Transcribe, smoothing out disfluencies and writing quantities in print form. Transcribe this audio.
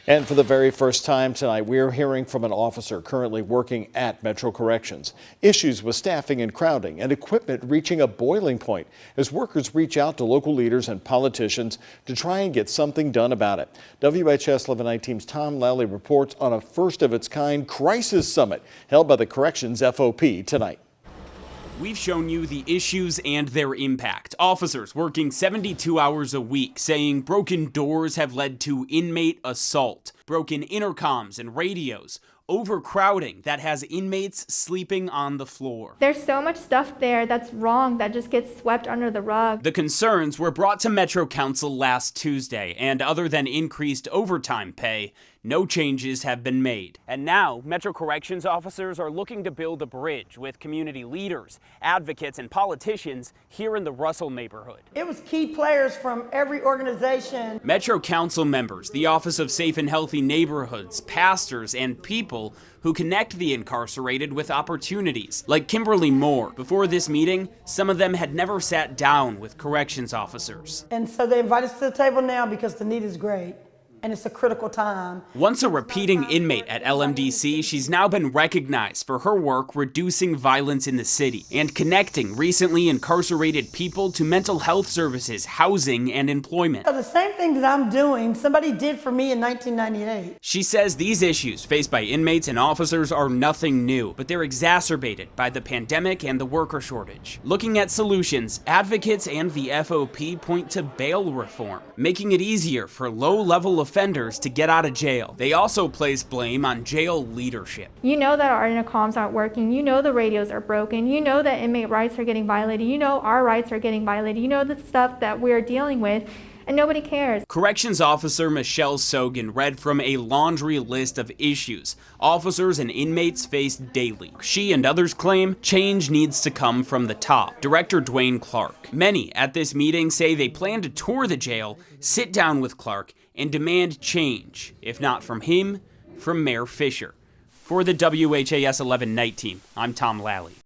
And for the very first time tonight, we're hearing from an officer currently working at Metro Corrections. Issues with staffing and crowding and equipment reaching a boiling point as workers reach out to local leaders and politicians to try and get something done about it. WHS 11 Team's Tom Lally reports on a first-of-its-kind crisis summit held by the Corrections FOP tonight. We've shown you the issues and their impact. Officers working 72 hours a week saying broken doors have led to inmate assault, broken intercoms and radios, overcrowding that has inmates sleeping on the floor. There's so much stuff there that's wrong that just gets swept under the rug. The concerns were brought to Metro Council last Tuesday, and other than increased overtime pay, no changes have been made. And now, Metro Corrections officers are looking to build a bridge with community leaders, advocates, and politicians here in the Russell neighborhood. It was key players from every organization. Metro Council members, the Office of Safe and Healthy Neighborhoods, pastors, and people who connect the incarcerated with opportunities, like Kimberly Moore. Before this meeting, some of them had never sat down with corrections officers. And so they invite us to the table now because the need is great. And it's a critical time. Once a repeating inmate at LMDC, she's now been recognized for her work reducing violence in the city and connecting recently incarcerated people to mental health services, housing, and employment. So the same thing that I'm doing, somebody did for me in 1998. She says these issues faced by inmates and officers are nothing new, but they're exacerbated by the pandemic and the worker shortage. Looking at solutions, advocates and the FOP point to bail reform, making it easier for low-level offenders to get out of jail. They also place blame on jail leadership. You know that our intercoms aren't working. You know the radios are broken. You know that inmate rights are getting violated. You know our rights are getting violated. You know the stuff that we're dealing with, and nobody cares. Corrections Officer Michelle Sogan read from a laundry list of issues officers and inmates face daily. She and others claim change needs to come from the top. Director Dwayne Clark. Many at this meeting say they plan to tour the jail, sit down with Clark, and demand change, if not from him, from Mayor Fisher. For the WHAS 11 Night Team, I'm Tom Lally.